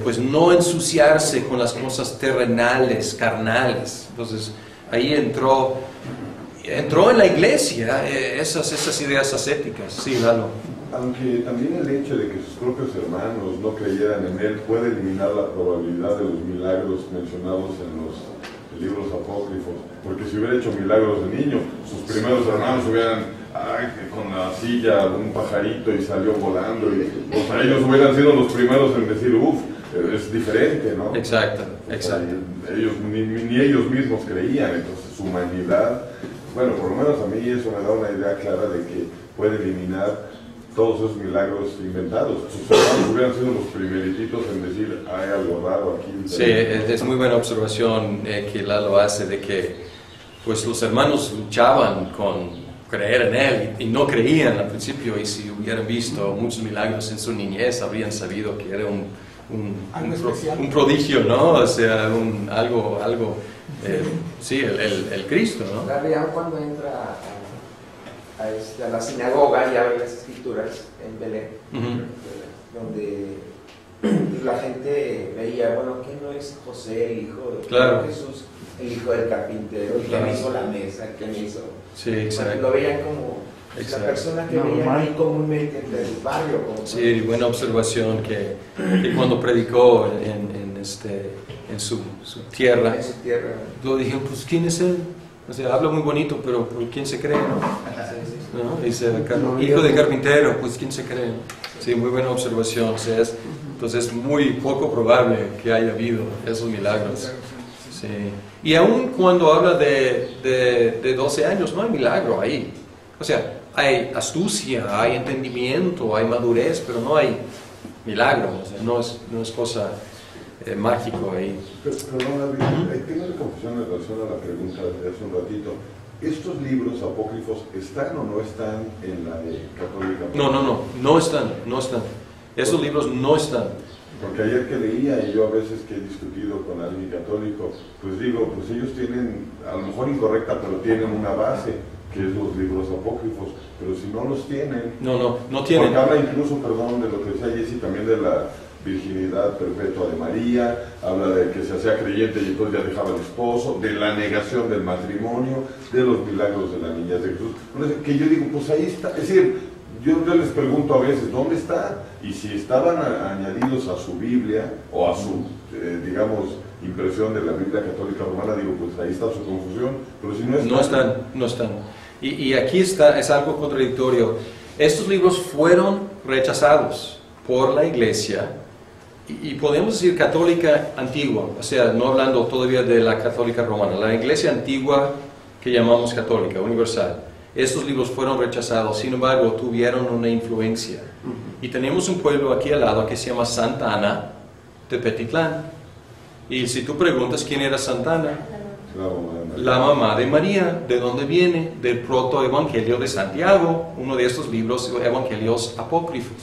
Pues no ensuciarse con las cosas terrenales, carnales. Entonces, ahí entró en la iglesia esas ideas ascéticas. Sí, Lalo. Aunque también el hecho de que sus propios hermanos no creyeran en él puede eliminar la probabilidad de los milagros mencionados en los libros apócrifos, porque si hubiera hecho milagros de niño, sus primeros hermanos hubieran con la silla un pajarito y salió volando, y pues ellos hubieran sido los primeros en decir, es diferente, ¿no? Exacto. Ellos, ni ellos mismos creían, entonces su humanidad, bueno, por lo menos a mí eso me da una idea clara de que puede eliminar todos esos milagros inventados. Sus hermanos hubieran sido los primeritos en decir, hay algo raro aquí. Sí, es muy buena observación que Lalo hace, de que pues los hermanos luchaban con creer en él y no creían al principio, y si hubieran visto muchos milagros en su niñez habrían sabido que era un prodigio, ¿no? O sea, algo sí, el Cristo, ¿no? Gabriel, cuando entra a la sinagoga y abre las escrituras en Belén, donde la gente veía, bueno, ¿quién no es José, el hijo de Jesús, el hijo del carpintero, el que me hizo la mesa, el que me hizo? Sí, exacto. Lo veían como la persona que veían ahí comúnmente entre el barrio. Sí, buena observación que cuando predicó en su tierra, lo dijeron, pues ¿quién es él? O sea, habla muy bonito, pero ¿quién se cree, no? ¿No? Dice, hijo de carpintero, pues ¿quién se cree? Sí, muy buena observación. O sea, entonces es muy poco probable que haya habido esos milagros. Sí. Y aún cuando habla de 12 años, no hay milagro ahí. O sea, hay astucia, hay entendimiento, hay madurez, pero no hay milagro. O sea, no es cosa mágico ahí. Perdón, David, tengo una confusión en relación a la pregunta de hace un ratito. ¿Estos libros apócrifos están o no están en la católica? No están. Esos libros no están. Porque ayer que leía, y yo a veces que he discutido con alguien católico, pues digo, pues ellos tienen, a lo mejor incorrecta, pero tienen una base, que es los libros apócrifos, pero si no los tienen... No tienen. Porque habla incluso, perdón, de lo que decía Jesse, también de la virginidad perpetua de María, habla de que se hacía creyente y entonces ya dejaba al esposo, de la negación del matrimonio, de los milagros de la niñez de Jesús. Entonces, que yo digo, pues ahí está, es decir, yo les pregunto a veces, ¿dónde está? Y si estaban añadidos a su Biblia, o a su, digamos, impresión de la Biblia Católica Romana, digo, pues ahí está su confusión, pero si no están... No están. Y aquí es algo contradictorio. estos libros fueron rechazados por la iglesia, y podemos decir católica antigua, o sea, no hablando todavía de la católica romana, la iglesia antigua que llamamos católica, universal. Estos libros fueron rechazados, sin embargo, tuvieron una influencia. Y tenemos un pueblo aquí al lado que se llama Santa Ana de Petitlán. Y si tú preguntas quién era Santa Ana, la mamá de María. ¿De dónde viene? Del protoevangelio de Santiago, uno de estos libros evangelios apócrifos.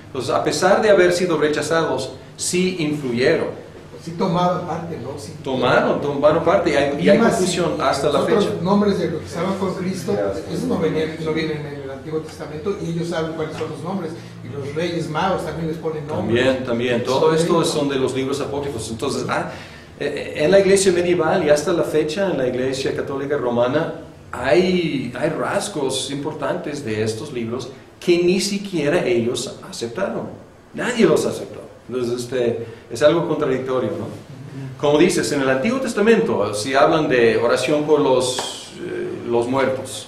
Entonces, a pesar de haber sido rechazados, sí influyeron. Sí tomaron parte, ¿no? Sí, tomaron parte, y hay confusión hasta la fecha. Los nombres de los que estaban con Cristo, esos no vienen en el Antiguo Testamento, y ellos saben cuáles son los nombres. Y los reyes magos también les ponen nombres. También. Todo esto son de los libros apócrifos. Entonces, en la iglesia medieval y hasta la fecha, en la iglesia católica romana, hay rasgos importantes de estos libros que ni siquiera ellos aceptaron. Nadie los aceptó. Entonces, es algo contradictorio, ¿no? Como dices, en el Antiguo Testamento, si hablan de oración por los muertos,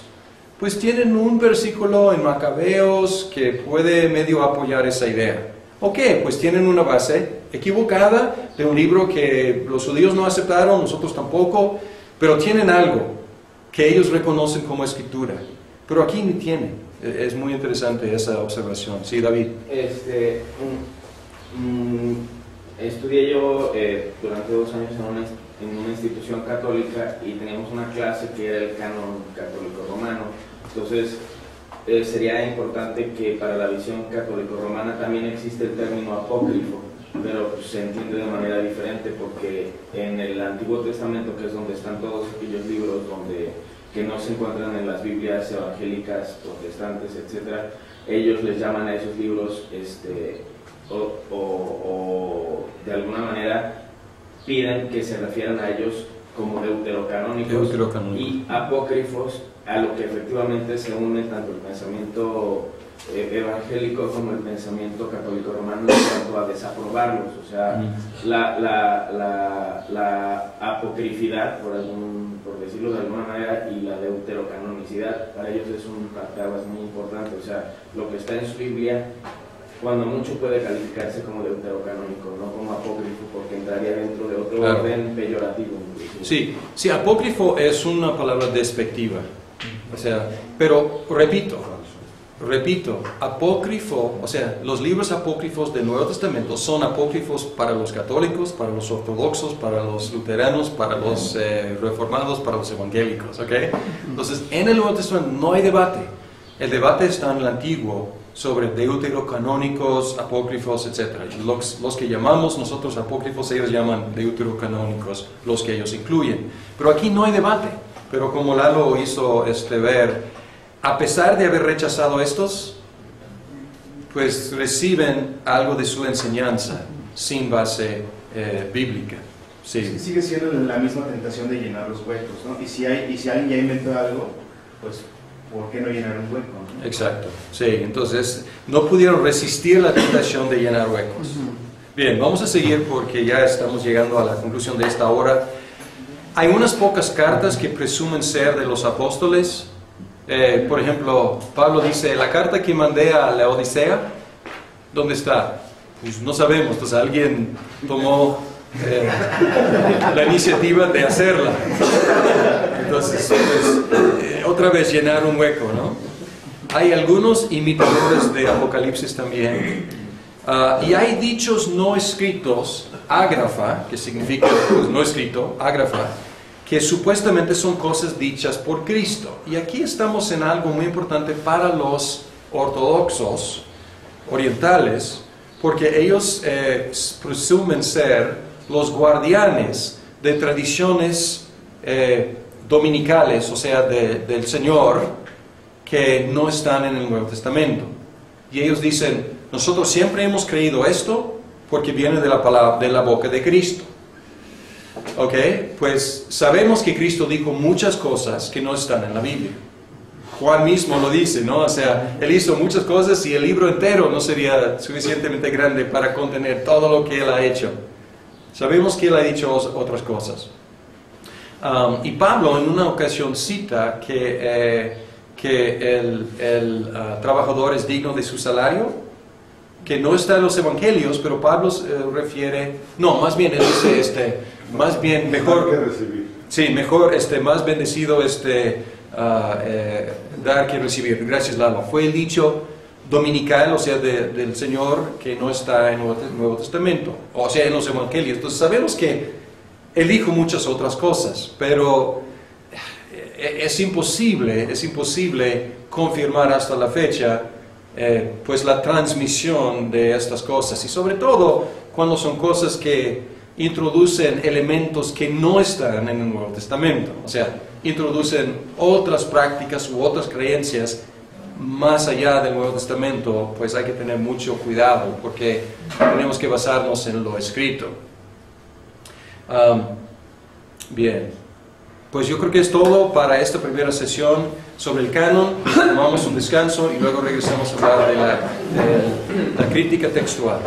pues tienen un versículo en Macabeos que puede medio apoyar esa idea. Ok, pues tienen una base equivocada de un libro que los judíos no aceptaron, nosotros tampoco, pero tienen algo que ellos reconocen como escritura. Pero aquí ni tienen. Es muy interesante esa observación. Sí, David. Estudié yo durante 2 años en una institución católica y teníamos una clase que era el canon católico romano. Entonces sería importante que para la visión católico romana también existe el término apócrifo, pero pues, se entiende de manera diferente, porque en el Antiguo Testamento, que es donde están todos aquellos libros que no se encuentran en las Biblias evangélicas, protestantes, etc., ellos les llaman a esos libros o de alguna manera piden que se refieran a ellos como deuterocanónicos y apócrifos, a lo que efectivamente se une tanto el pensamiento evangélico como el pensamiento católico romano en cuanto a desaprobarlos. O sea, la apocrifidad, por decirlo de alguna manera, y la deuterocanonicidad, para ellos es un parteaguas muy importante. O sea, lo que está en su Biblia, cuando mucho puede calificarse como deuterocanónico, no como apócrifo, porque entraría dentro de otro orden peyorativo. Sí, apócrifo es una palabra despectiva. O sea, pero repito, apócrifo, o sea, los libros apócrifos del Nuevo Testamento son apócrifos para los católicos, para los ortodoxos, para los luteranos, para los reformados, para los evangélicos, ¿ok? Entonces, en el Nuevo Testamento no hay debate. El debate está en el Antiguo sobre deuterocanónicos, apócrifos, etc. Los que llamamos nosotros apócrifos, ellos llaman deuterocanónicos, los que ellos incluyen. Pero aquí no hay debate. Pero como Lalo hizo ver, a pesar de haber rechazado estos, pues reciben algo de su enseñanza sin base bíblica. Sí. Sigue siendo la misma tentación de llenar los huecos, ¿no? Y si alguien ya inventó algo, pues ¿por qué no llenar un hueco? ¿No? Exacto, sí, entonces no pudieron resistir la tentación de llenar huecos. Bien, vamos a seguir porque ya estamos llegando a la conclusión de esta hora. Hay unas pocas cartas que presumen ser de los apóstoles. Por ejemplo, Pablo dice, la carta que mandé a la Odisea, ¿dónde está? Pues no sabemos, entonces alguien tomó la iniciativa de hacerla. Entonces, pues, otra vez llenar un hueco, ¿no? Hay algunos imitadores de Apocalipsis también. Y hay dichos no escritos, ágrafa, que significa pues, no escrito, ágrafa, que supuestamente son cosas dichas por Cristo. Y aquí estamos en algo muy importante para los ortodoxos orientales, porque ellos presumen ser los guardianes de tradiciones dominicales, o sea, del Señor, que no están en el Nuevo Testamento. Y ellos dicen, nosotros siempre hemos creído esto porque viene de la boca de Cristo. ¿Ok? Pues sabemos que Cristo dijo muchas cosas que no están en la Biblia. Juan mismo lo dice, ¿no? O sea, Él hizo muchas cosas y el libro entero no sería suficientemente grande para contener todo lo que Él ha hecho. Sabemos que Él ha dicho otras cosas. Y Pablo en una ocasión cita que que el trabajador es digno de su salario, que no está en los evangelios, pero Pablo refiere, no, más bien él dice, más bien mejor que recibir. Sí, mejor, más bendecido dar que recibir. Gracias, Lalo. Fue el dicho dominical, o sea, del Señor, que no está en el Nuevo Testamento, o sea, en los evangelios. Entonces sabemos que Él dijo muchas otras cosas, pero es imposible confirmar hasta la fecha pues la transmisión de estas cosas, y sobre todo cuando son cosas que introducen elementos que no están en el Nuevo Testamento, o sea, introducen otras prácticas u otras creencias más allá del Nuevo Testamento. Pues hay que tener mucho cuidado porque tenemos que basarnos en lo escrito. Bien, pues yo creo que es todo para esta primera sesión sobre el canon. Tomamos un descanso y luego regresamos a hablar de la crítica textual.